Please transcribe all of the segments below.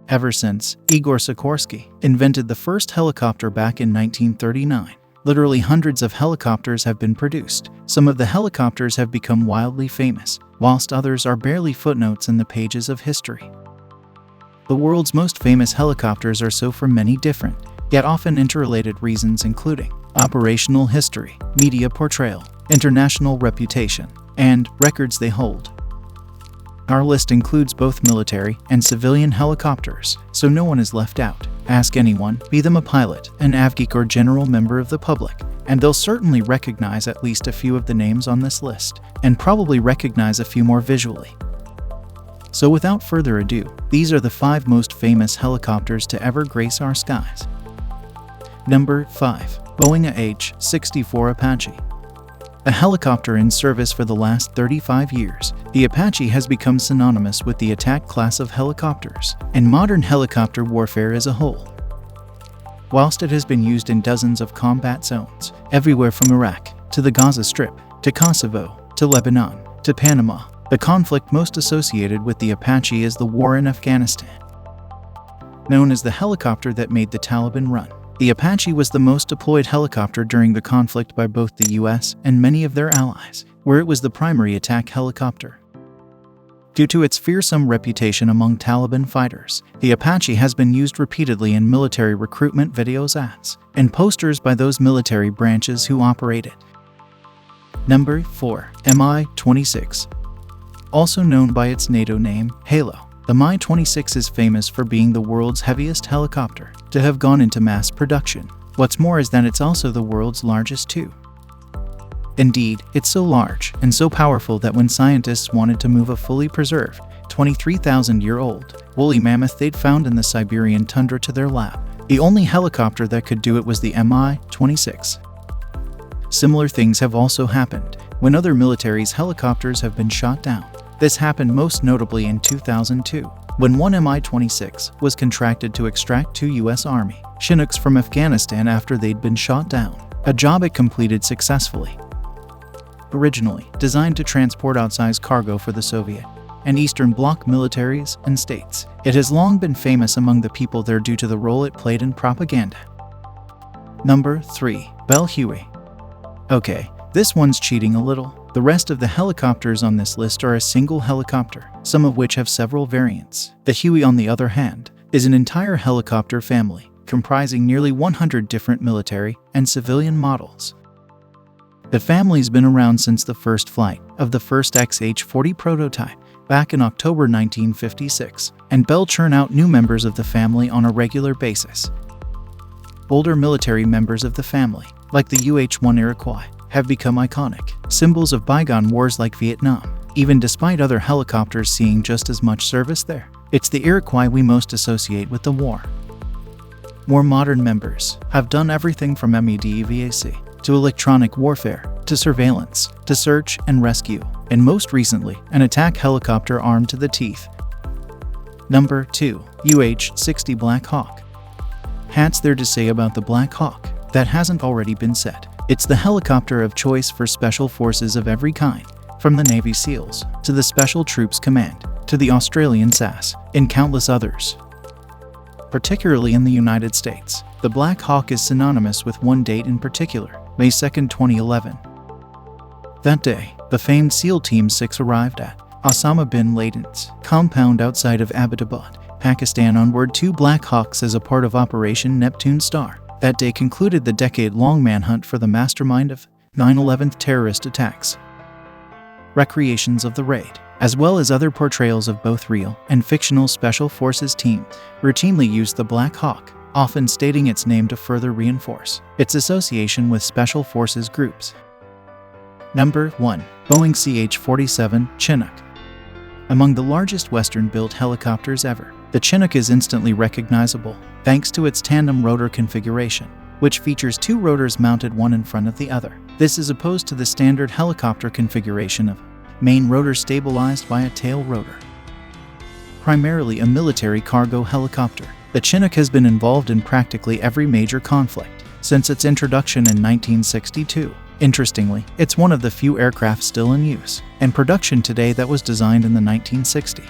ever since Igor Sikorsky invented the first helicopter back in 1939. Literally hundreds of helicopters have been produced. Some of the helicopters have become wildly famous, whilst others are barely footnotes in the pages of history. The world's most famous helicopters are so for many different, yet often interrelated reasons, including operational history, media portrayal, international reputation, and records they hold. Our list includes both military and civilian helicopters, so no one is left out. Ask anyone, be them a pilot, an avgeek, or general member of the public, and they'll certainly recognize at least a few of the names on this list, and probably recognize a few more visually. So without further ado, these are the 5 most famous helicopters to ever grace our skies. Number 5. Boeing AH-64 Apache. A helicopter in service for the last 35 years, the Apache has become synonymous with the attack class of helicopters and modern helicopter warfare as a whole. Whilst it has been used in dozens of combat zones, everywhere from Iraq to the Gaza Strip, to Kosovo, to Lebanon, to Panama, the conflict most associated with the Apache is the war in Afghanistan. Known as the helicopter that made the Taliban run, the Apache was the most deployed helicopter during the conflict by both the US and many of their allies, where it was the primary attack helicopter. Due to its fearsome reputation among Taliban fighters, the Apache has been used repeatedly in military recruitment videos, ads, and posters by those military branches who operate it. Number 4. Mi-26. Also known by its NATO name, Halo. The Mi-26 is famous for being the world's heaviest helicopter to have gone into mass production. What's more is that it's also the world's largest too. Indeed, it's so large and so powerful that when scientists wanted to move a fully preserved, 23,000-year-old woolly mammoth they'd found in the Siberian tundra to their lab, the only helicopter that could do it was the Mi-26. Similar things have also happened when other militaries' helicopters have been shot down. This happened most notably in 2002, when one Mi-26 was contracted to extract 2 U.S. Army Chinooks from Afghanistan after they'd been shot down, a job it completed successfully. Originally designed to transport outsized cargo for the Soviet and Eastern Bloc militaries and states, it has long been famous among the people there due to the role it played in propaganda. Number 3. Bell Huey. Okay, this one's cheating a little. The rest of the helicopters on this list are a single helicopter, some of which have several variants. The Huey, on the other hand, is an entire helicopter family, comprising nearly 100 different military and civilian models. The family's been around since the first flight of the first XH-40 prototype back in October 1956, and Bell churn out new members of the family on a regular basis. Older military members of the family, like the UH-1 Iroquois, have become iconic symbols of bygone wars like Vietnam, even despite other helicopters seeing just as much service there. It's the Iroquois we most associate with the war. More modern members have done everything from MEDEVAC to electronic warfare, to surveillance, to search and rescue, and most recently, an attack helicopter armed to the teeth. Number 2. UH-60 Black Hawk. Hat's there to say about the Black Hawk that hasn't already been said. It's the helicopter of choice for special forces of every kind, from the Navy SEALs, to the Special Troops Command, to the Australian SAS, and countless others. Particularly in the United States, the Black Hawk is synonymous with one date in particular, May 2, 2011. That day, the famed SEAL Team 6 arrived at Osama bin Laden's compound outside of Abbottabad, Pakistan on board 2 Black Hawks as a part of Operation Neptune Star. That day concluded the decade-long manhunt for the mastermind of 9/11 terrorist attacks. Recreations of the raid, as well as other portrayals of both real and fictional Special Forces teams, routinely used the Black Hawk, often stating its name to further reinforce its association with Special Forces groups. Number 1. Boeing CH-47 Chinook. Among the largest Western-built helicopters ever, the Chinook is instantly recognizable thanks to its tandem rotor configuration, which features 2 rotors mounted one in front of the other. This is opposed to the standard helicopter configuration of main rotor stabilized by a tail rotor. Primarily a military cargo helicopter, the Chinook has been involved in practically every major conflict since its introduction in 1962. Interestingly, it's one of the few aircraft still in use and production today that was designed in the 1960s.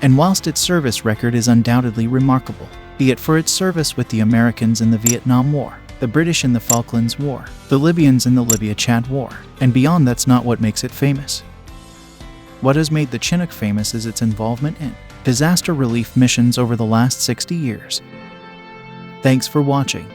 And whilst its service record is undoubtedly remarkable, be it for its service with the Americans in the Vietnam War, the British in the Falklands War, the Libyans in the Libya-Chad War, and beyond, that's not what makes it famous. What has made the Chinook famous is its involvement in disaster relief missions over the last 60 years. Thanks for watching.